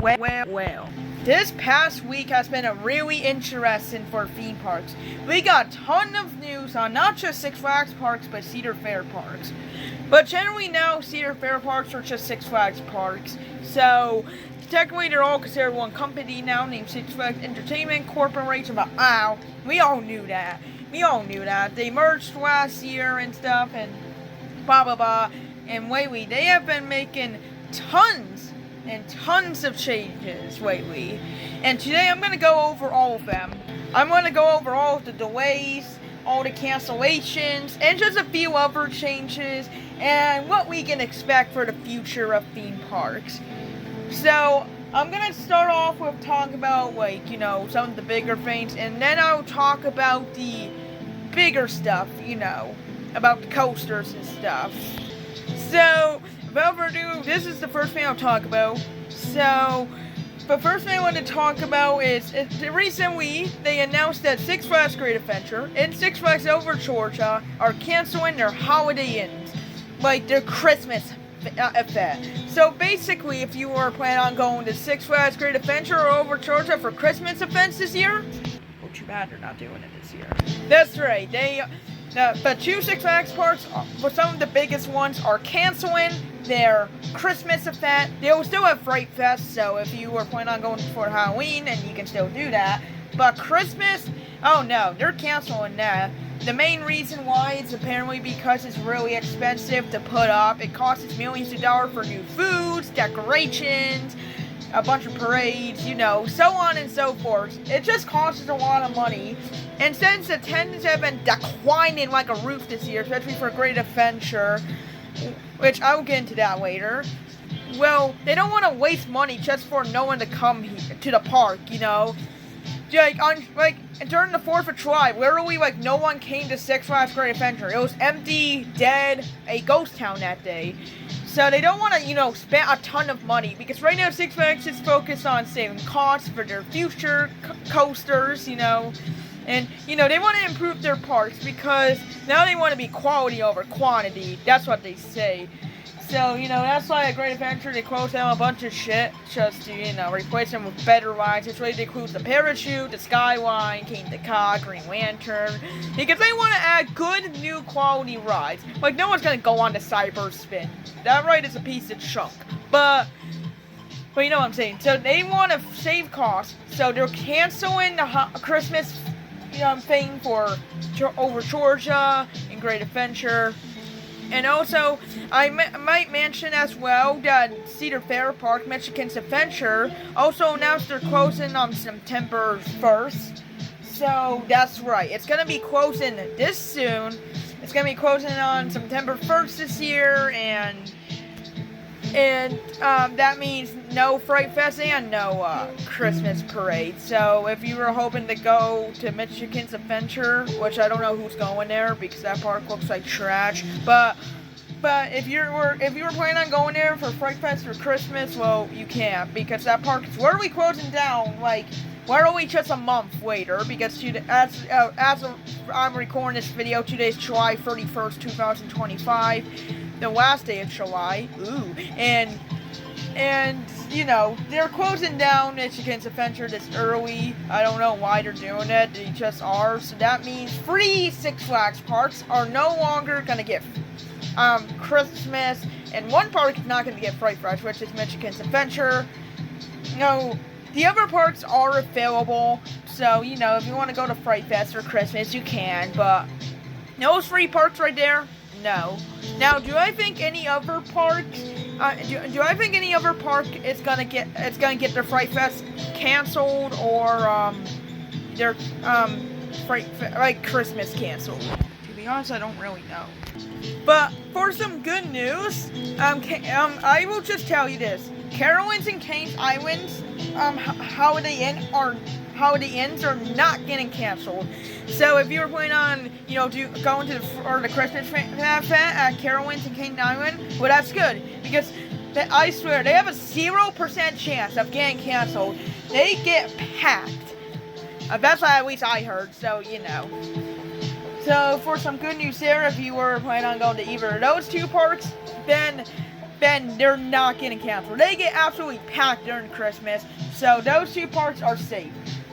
Well. This past week has been a really interesting for theme parks. We got a ton of news on not just Six Flags parks, but Cedar Fair parks. But generally now, Cedar Fair parks are just Six Flags parks. So, technically they're all considered one company now, named Six Flags Entertainment Corporation, but we all knew that. They merged last year and stuff, and blah blah blah. And lately, they have been making tons and tons of changes lately. And today I'm going to go over all of them. I'm going to go over all of the delays, all the cancellations, and just a few other changes, and what we can expect for the future of theme parks. So, I'm going to start off with talking about, some of the bigger things, and then I'll talk about the bigger stuff, about the coasters and stuff. So, without further ado, this is the first thing I'll talk about. So, the first thing I want to talk about is recently they announced that Six Flags Great Adventure and Six Flags Over Georgia are canceling their holiday inns, like their Christmas event. So basically, if you were planning on going to Six Flags Great Adventure or Over Georgia for Christmas events this year, well, too bad they're not doing it this year. That's right. The two Six Flags parks, some of the biggest ones, are canceling their Christmas event. They will still have Fright Fest, so if you were planning on going for Halloween, then you can still do that. But Christmas, oh no, they're canceling that. The main reason why is apparently because it's really expensive to put up. It costs millions of dollars for new foods, decorations, a bunch of parades, so on and so forth. It just costs a lot of money. And since attendance have been declining like a roof this year, especially for Great Adventure, which I'll get into that later, well, they don't want to waste money just for no one to come here, to the park, during the 4th of July, literally, no one came to Six Flags Great Adventure. It was empty, dead, a ghost town that day. So they don't want to, spend a ton of money, because right now Six Flags is focused on saving costs for their future coasters, and, they want to improve their parks, because now they want to be quality over quantity. That's what they say. So, that's why at Great Adventure they close down a bunch of shit just to, replace them with better rides. Which really includes the Parachute, the Skyline, King the Cod, Green Lantern. Because they want to add good, new quality rides. No one's going to go on the Cyber Spin. That ride is a piece of junk. But you know what I'm saying. So they want to save costs. So they're canceling the Christmas, thing for Over Georgia and Great Adventure. And also, I might mention as well that Cedar Fair Park, Michigan's Adventure, also announced they're closing on September 1st. So, that's right. It's going to be closing this soon. It's going to be closing on September 1st this year, and that means no Fright Fest and no Christmas parade. So if you were hoping to go to Michigan's Adventure, which I don't know who's going there because that park looks like trash, but if you were planning on going there for Fright Fest or Christmas, well, you can't, because that park is literally closing down literally just a month later, because I'm recording this video, today's July 31st, 2025. The last day of July, and they're closing down Michigan's Adventure this early. I don't know why they're doing it, they just are. So that means 3 Six Flags parks are no longer gonna get Christmas, and one park is not gonna get Fright Fest, which is Michigan's Adventure. The other parks are available, so if you want to go to Fright Fest or Christmas, you can, but those 3 parks right there, no. Now, do I think any other park? Do I think any other park is gonna get their Fright Fest canceled, or their Christmas canceled? To be honest, I don't really know. But for some good news, I will just tell you this: Carowinds and Kane's Islands, Holiday Inns are not getting canceled. So if you were planning on, going to the Christmas event at Carowinds and Kane's Island, well, that's good, because I swear they have a 0% chance of getting canceled. They get packed. That's what at least I heard. So So for some good news there, if you were planning on going to either of those 2 parks, then then they're not getting canceled. They get absolutely packed during Christmas, so those 2 parks are safe.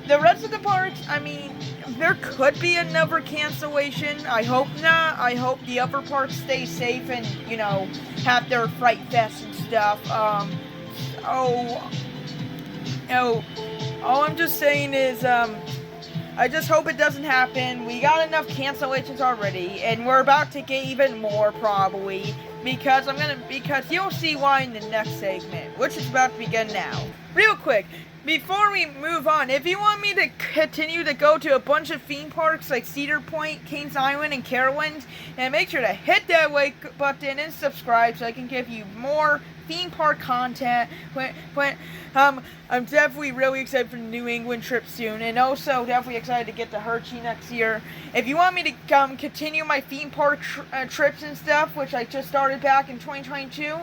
The rest of the parks, I mean, there could be another cancellation. I hope not. I hope the other parks stay safe and, have their Fright Fest and stuff. All I'm just saying is, I just hope it doesn't happen. We got enough cancellations already, and we're about to get even more probably, because you'll see why in the next segment, which is about to begin now. Real quick, before we move on, if you want me to continue to go to a bunch of theme parks like Cedar Point, Kings Island, and Carowinds, and make sure to hit that like button and subscribe so I can give you more theme park content. I'm definitely really excited for the New England trip soon, and also definitely excited to get to Hershey next year. If you want me to continue my theme park trips and stuff, which I just started back in 2022,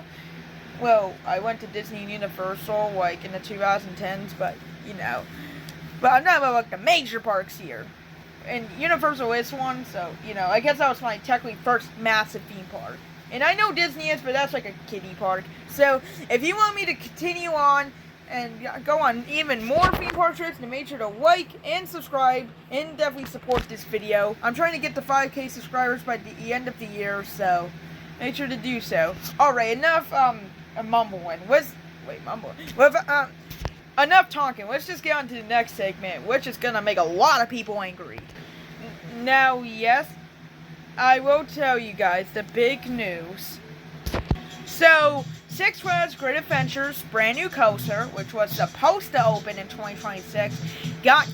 well, I went to Disney and Universal like in the 2010s, but I'm not about like the major parks here. And Universal is one, so I guess that was my technically first massive theme park. And I know Disney is, but that's like a kiddie park. So if you want me to continue on and go on even more theme park trips, then make sure to like and subscribe and definitely support this video. I'm trying to get to 5K subscribers by the end of the year, so make sure to do so. Alright, enough mumbling. Enough talking. Let's just get on to the next segment, which is gonna make a lot of people angry. Now, yes, I will tell you guys the big news. So, Six Flags Great Adventures brand new coaster, which was supposed to open in 2026, got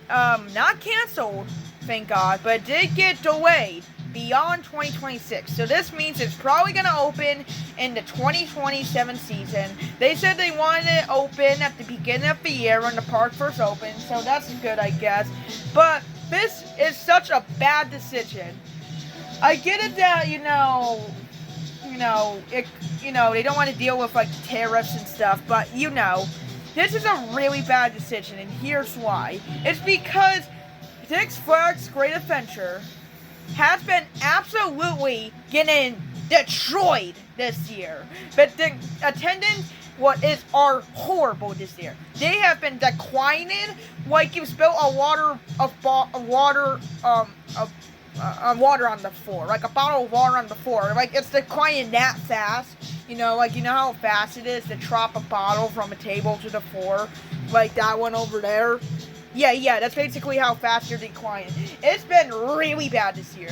not canceled, thank God, but did get delayed beyond 2026. So this means it's probably going to open in the 2027 season. They said they wanted it open at the beginning of the year when the park first opened, so that's good, I guess. But this is such a bad decision. I get it that, they don't want to deal with like tariffs and stuff, but this is a really bad decision, and here's why. It's because Six Flags Great Adventure has been absolutely getting destroyed this year. But the attendance are horrible this year. They have been declining like you spill water on the floor, like a bottle of water on the floor. Like it's declining that fast. How fast it is to drop a bottle from a table to the floor, like that one over there. Yeah, that's basically how fast you're declining. It's been really bad this year.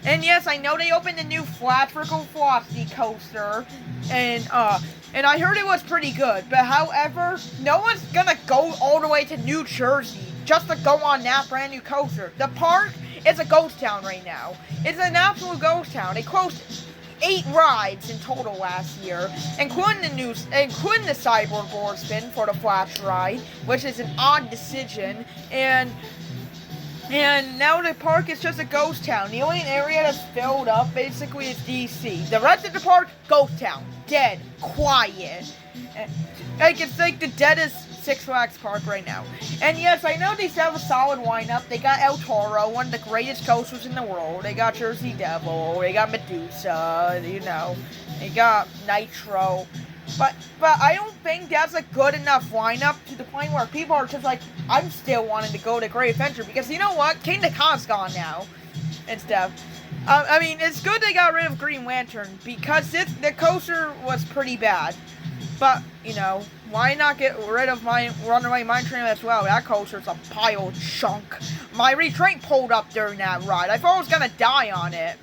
And yes, I know they opened a new Flat Trickle Velocity coaster, and I heard it was pretty good. But however, no one's gonna go all the way to New Jersey just to go on that brand new coaster. The park is a ghost town right now. It's an absolute ghost town. They closed 8 rides in total last year, including the Cyborg Board Spin for the Flash ride, which is an odd decision, and now the park is just a ghost town. The only area that's filled up basically is DC. The rest of the park, ghost town, dead, quiet. It's like the deadest Six Flags park right now. And yes, I know they have a solid lineup. They got El Toro, one of the greatest coasters in the world. They got Jersey Devil. They got Medusa. They got Nitro. But I don't think that's a good enough lineup to the point where people are just like, I'm still wanting to go to Great Adventure because you know what? Kingda Ka's gone now and stuff. I mean, it's good they got rid of Green Lantern because the coaster was pretty bad. But, why not get rid of my Runaway Mine Train as well? That coaster's a pile of junk. My retrain pulled up during that ride. I thought I was gonna die on it.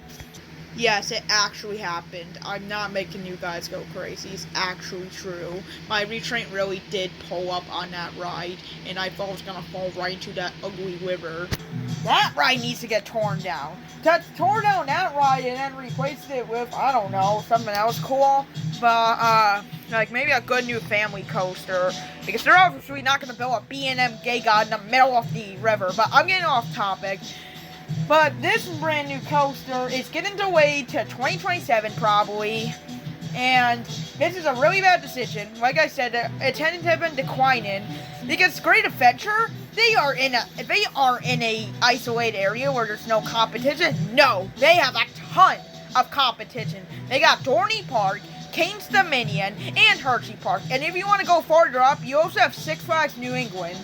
Yes, it actually happened. I'm not making you guys go crazy. It's actually true. My retrain really did pull up on that ride, and I thought I was gonna fall right into that ugly river. That ride needs to get torn down. Tore down that ride and then replaced it with, I don't know, something else cool. But, like maybe a good new family coaster. Because they're obviously not gonna build a B&M Gay God in the middle of the river. But I'm getting off topic. But this brand new coaster is getting delayed to 2027 probably, and this is a really bad decision. Like I said, the attendance has been declining because Great Adventure, they are in a isolated area where there's no competition. No, they have a ton of competition. They got Dorney Park, Kane's Dominion, and Hershey Park. And if you want to go farther up, you also have Six Flags New England.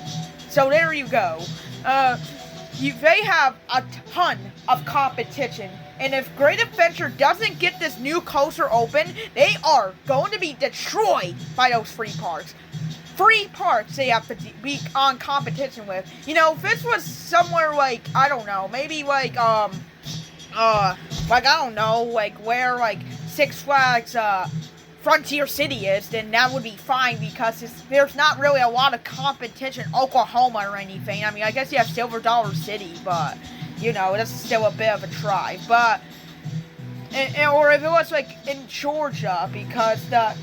So there you go. They have a ton of competition. And if Great Adventure doesn't get this new coaster open, they are going to be destroyed by those free parks. Free parks they have to be on competition with. You know, if this was somewhere like, I don't know, maybe like, I don't know, like where like Six Flags, Frontier City is, then that would be fine because there's not really a lot of competition in Oklahoma or anything. I mean, I guess you have Silver Dollar City, but, you know, that's still a bit of a try. But, or if it was like in Georgia, because the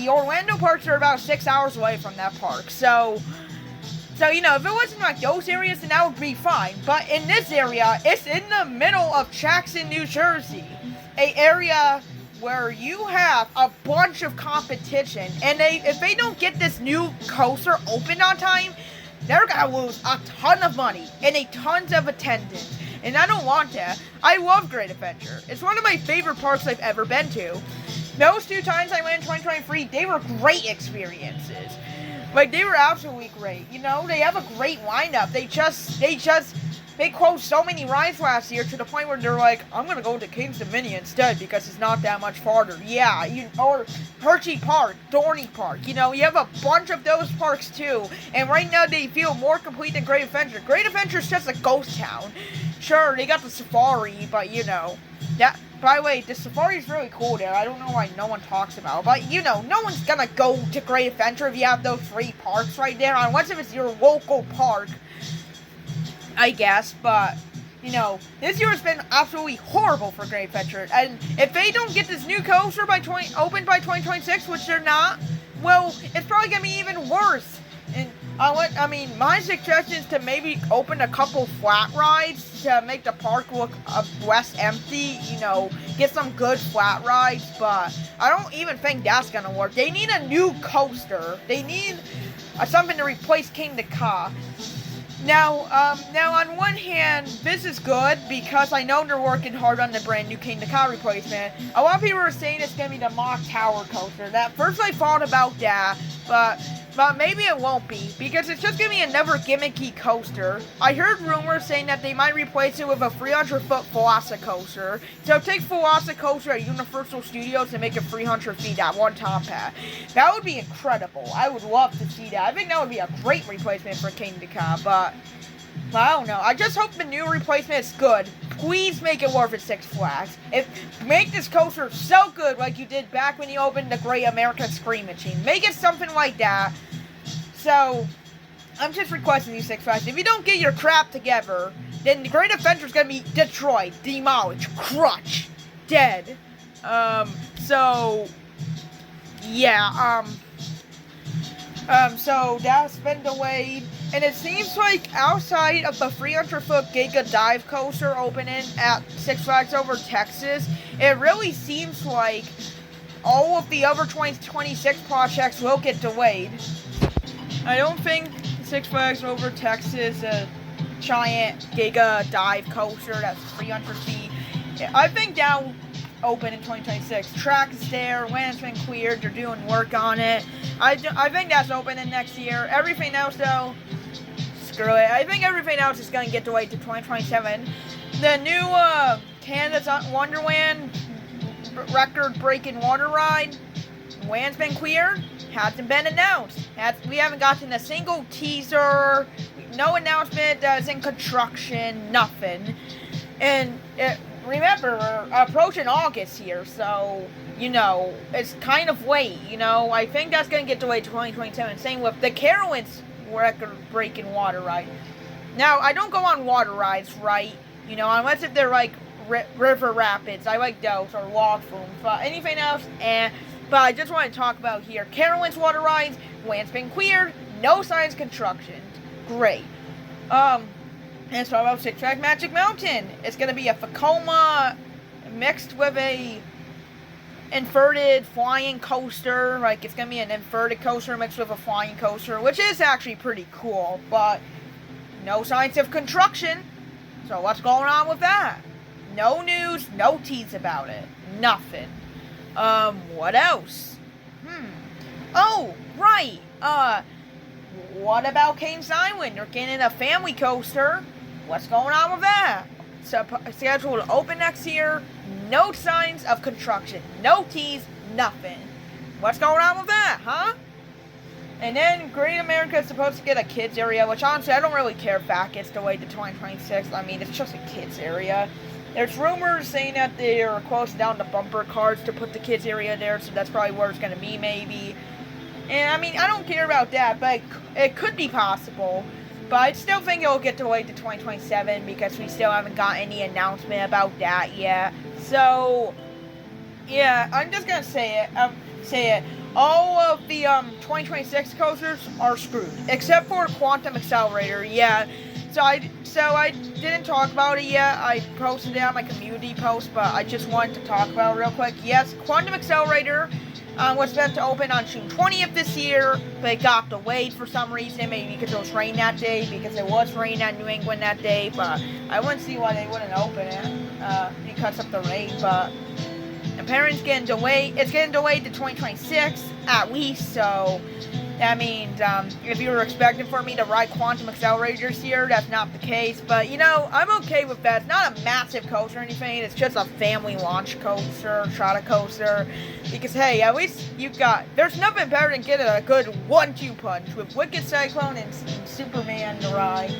Orlando parks are about 6 hours away from that park. So, you know, if it wasn't like those areas, then that would be fine. But in this area, it's in the middle of Jackson, New Jersey, an area where you have a bunch of competition, and if they don't get this new coaster open on time, they're gonna lose a ton of money and a tons of attendance. And I don't want that. I love Great Adventure. It's one of my favorite parks I've ever been to. Those 2 times I went in 2023, they were great experiences. Like, they were absolutely great. You know, they have a great lineup. They closed so many rides last year to the point where they're like, I'm gonna go to Kane's Dominion instead because it's not that much farther. Yeah, or Hershey Park, Dorney Park. You know, you have a bunch of those parks too. And right now they feel more complete than Great Adventure. Great Adventure is just a ghost town. Sure, they got the safari, but you know, that. By the way, the safari is really cool there. I don't know why no one talks about it. But, you know, no one's gonna go to Great Adventure if you have those 3 parks right there. Unless if it's your local park, I guess. But, you know, this year has been absolutely horrible for Great Adventure. And if they don't get this new coaster opened by 2026, which they're not, well, it's probably gonna be even worse. And my suggestion is to maybe open a couple flat rides to make the park look less empty. You know, get some good flat rides, but I don't even think that's gonna work. They need a new coaster. They need something to replace Kingda Ka. Now, on one hand, this is good because I know they're working hard on the brand new Kingda Ka replacement. A lot of people are saying it's gonna be the Mock Tower coaster. At first I thought about that, but maybe it won't be because it's just gonna be another gimmicky coaster. I heard rumors saying that they might replace it with a 300-foot Velocicoaster. So take Velocicoaster at Universal Studios and make it 300 feet at one top hat. That would be incredible. I would love to see that. I think that would be a great replacement for Kingda Ka, but I don't know. I just hope the new replacement is good. Please make it worth it, Six Flags. Make this coaster so good like you did back when you opened the Great American Scream Machine. Make it something like that. So, I'm just requesting you, Six Flags. If you don't get your crap together, then the Great Adventure is going to be destroyed, demolished, crushed, dead. So that's been delayed. And it seems like outside of the 300-foot Giga Dive Coaster opening at Six Flags Over Texas, it really seems like all of the other 2026 projects will get delayed. I don't think Six Flags Over Texas, a giant Giga Dive Coaster that's 300 feet, I think that will open in 2026. Track is there, land's been cleared, they're doing work on it. I think that's opening next year. Everything else, though, screw it. I think everything else is going to get delayed to 2027. The new Canada's Wonderland record-breaking water ride, land's been cleared, hasn't been announced. We haven't gotten a single teaser, no announcement that is in construction, nothing. And remember, we're approaching August here, so, you know, it's kind of late, you know. I think that's going to get delayed to 2027. Same with the Carowinds record-breaking water ride. Now, I don't go on water rides, right? You know, unless if they're like River Rapids. I like those, or Log Flume. But anything else, But I just want to talk about here. Carowinds water rides, land's been cleared, no signs of construction. Great. And so about Six Flags Magic Mountain. It's going to be a Vekoma mixed with a inverted flying coaster. Like, it's going to be an inverted coaster mixed with a flying coaster, which is actually pretty cool. But no signs of construction. So what's going on with that? No news, no tease about it. Nothing. What else? Oh, right. What about Cane's Island? They're getting a family coaster. What's going on with that? Scheduled to open next year. No signs of construction. No keys. Nothing. What's going on with that, huh? And then Great America is supposed to get a kids area, which honestly I don't really care if that gets delayed to 2026. I mean, it's just a kids area. There's rumors saying that they're closing down the bumper cars to put the kids area there, so that's probably where it's going to be, maybe. And I mean, I don't care about that, but it could be possible. But I still think it'll get delayed to 2027 because we still haven't got any announcement about that yet. So, yeah, I'm just going to say it. All of the 2026 coasters are screwed, except for Quantum Accelerator. Yeah, so I didn't talk about it yet. I posted it on my community post, but I just wanted to talk about it real quick. Yes, Quantum Accelerator was meant to open on June 20th this year, but it got delayed for some reason. Maybe because it was rain that day, because it was rain at New England that day. But I wouldn't see why they wouldn't open it because of the rain. But apparently it's getting delayed to 2026 at least, so that means if you were expecting for me to ride Quantum Accelerator this year, that's not the case. But I'm okay with that. It's not a massive coaster or anything, it's just a family launch coaster, trotta coaster, because hey, at least there's nothing better than getting a good 1-2 punch with Wicked Cyclone and Superman to ride.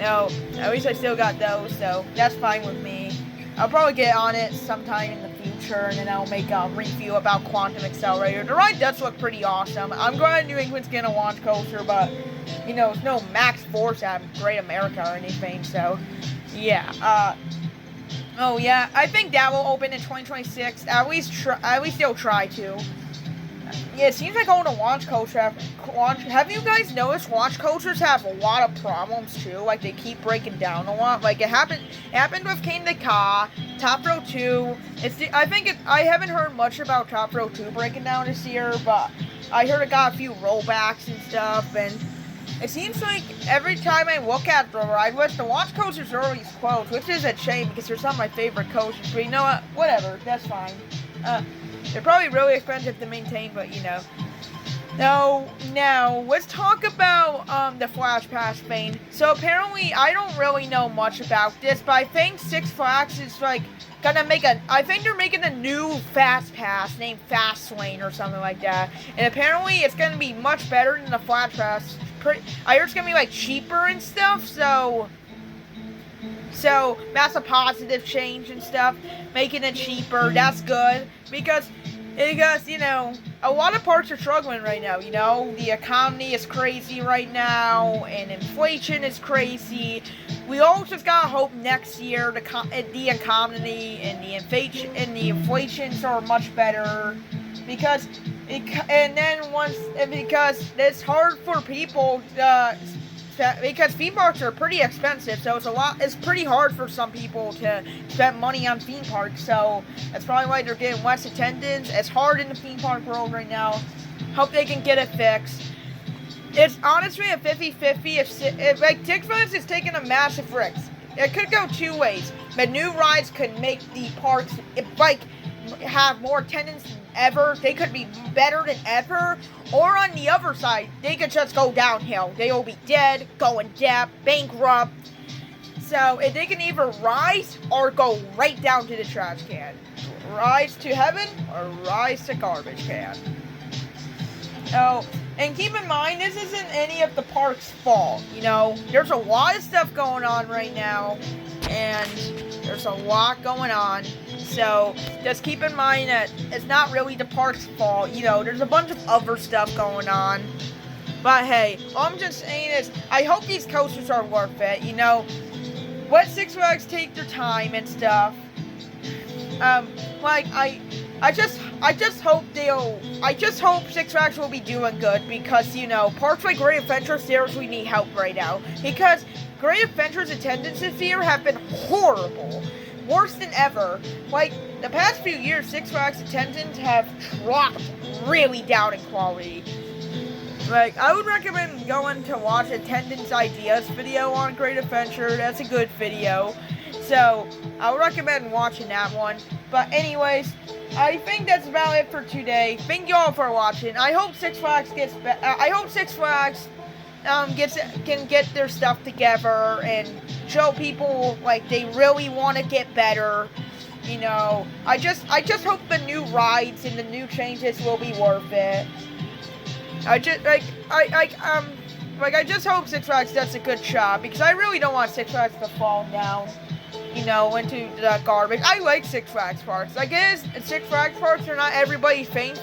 At least I still got those, so that's fine with me. I'll probably get on it sometime in the future, and then I'll make a review about Quantum Accelerator. The ride does look pretty awesome. I'm glad New England's getting a launch coaster, but, it's no Max Force at Great America or anything, so, yeah. Oh, yeah, I think that will open in 2026. At least they'll try to. Yeah, it seems like all the launch coasters have you guys noticed launch coasters have a lot of problems too? Like they keep breaking down a lot. Like it happened with Kane the Ka, Top Row 2. I haven't heard much about Top Row 2 breaking down this year, but I heard it got a few rollbacks and stuff, and it seems like every time I look at the ride list, the launch coasters are always closed, which is a shame because they're some of my favorite coasters. But you know what? Whatever, that's fine. They're probably really expensive to maintain, but Now, let's talk about the Flash Pass thing. So apparently, I don't really know much about this, but I think Six Flags is gonna I think they're making a new Fast Pass named Fast Lane or something like that. And apparently, it's gonna be much better than the Flash Pass. I heard it's gonna be cheaper and stuff. So that's a positive change and stuff, making it cheaper. That's good because a lot of parts are struggling right now. The economy is crazy right now, and inflation is crazy. We all just gotta hope next year the economy and the inflations are much better, because it's hard for people because theme parks are pretty expensive, so it's pretty hard for some people to spend money on theme parks, so that's probably why they're getting less attendance. It's hard in the theme park world right now. Hope they can get it fixed. It's honestly a 50-50. If Six Flags is taking a massive risk. It could go two ways. The new rides could make the parks have more attendance than ever. They could be better than ever. Or on the other side, they could just go downhill. They will be dead, go in debt, bankrupt. So if they can either rise or go right down to the trash can. Rise to heaven or rise to garbage can. Oh, and keep in mind, this isn't any of the park's fault. There's a lot of stuff going on right now, and there's a lot going on. So just keep in mind that it's not really the park's fault. There's a bunch of other stuff going on. But hey, all I'm just saying is, I hope these coasters are worth it. Let Six Flags take their time and stuff. I just hope Six Flags will be doing good, because parks like Great Adventure seriously need help right now, because Great Adventure's attendance this year have been horrible, worse than ever. The past few years, Six Flags attendance have dropped really down in quality. I would recommend going to watch Attendance Ideas video on Great Adventure. That's a good video. So, I would recommend watching that one. But anyways, I think that's about it for today. Thank you all for watching. I hope Six Flags gets I hope Six Flags can get their stuff together and show people like they really want to get better. You know, I just hope the new rides and the new changes will be worth it. I just hope Six Flags does a good job, because I really don't want Six Flags to fall down, you know, into the garbage. I like Six Flags parks. I guess Six Flags parks are not everybody's thing,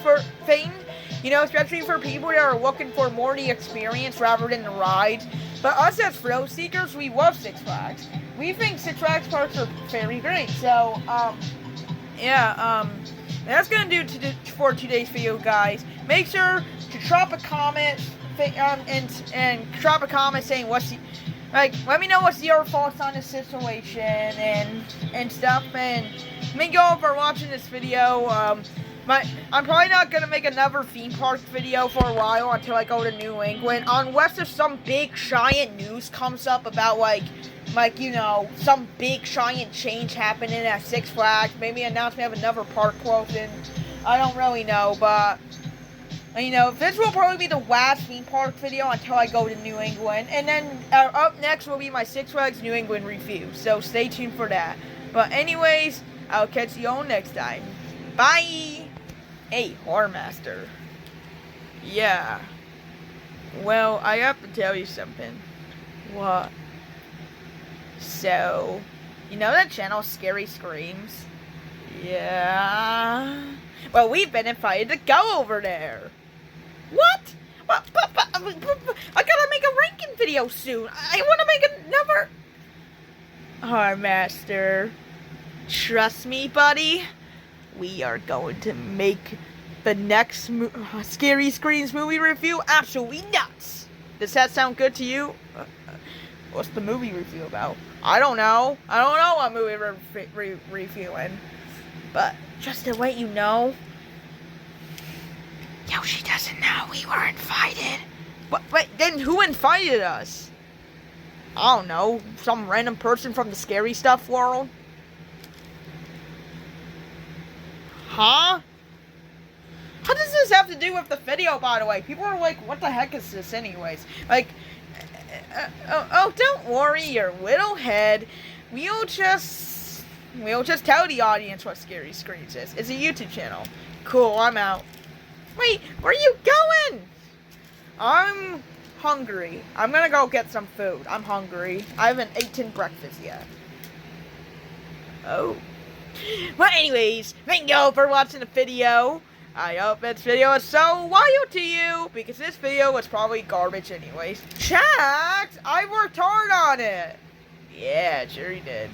you know, especially for people that are looking for more the experience rather than the rides. But us as thrill seekers, we love Six Flags. We think Six Flags parks are very great. So, that's gonna do for today's video, guys. Make sure to drop a comment, and drop a comment saying let me know what's your thoughts on the situation and stuff. And thank you all for watching this video. I'm probably not gonna make another theme park video for a while until I go to New England, unless there's some big giant news comes up about you know, some big giant change happening at Six Flags. Maybe announcement of another park closing. I don't really know, but you know, this will probably be the last theme park video until I go to New England. And then up next will be my Six Flags New England review. So stay tuned for that. But anyways, I'll catch you all next time. Bye! Hey, Whoremaster. Yeah. Well, I have to tell you something. What? So, you know that channel, Scary Screams? Yeah. Well, we've been invited to go over there. What? But I gotta make a ranking video soon. I want to make another. Whoremaster, trust me, buddy. We are going to make the next Scary Screams movie review absolutely nuts. Does that sound good to you? What's the movie review about? I don't know. I don't know what movie we're reviewing. But just to let you know, Yoshi doesn't know we were invited. But then who invited us? I don't know. Some random person from the scary stuff world? Huh? How does this have to do with the video, by the way? People are like, what the heck is this anyways? Like, don't worry your little head. We'll just tell the audience what Scary Screams is. It's a YouTube channel. Cool, I'm out. Wait, where are you going? I'm hungry. I'm gonna go get some food. I'm hungry. I haven't eaten breakfast yet. Oh. Well, anyways, thank you all for watching the video. I hope this video is so loyal to you, because this video was probably garbage anyways. Chat! I worked hard on it! Yeah, sure you did.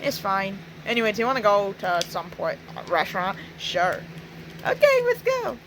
It's fine. Anyways, you want to go to some restaurant? Sure. Okay, let's go.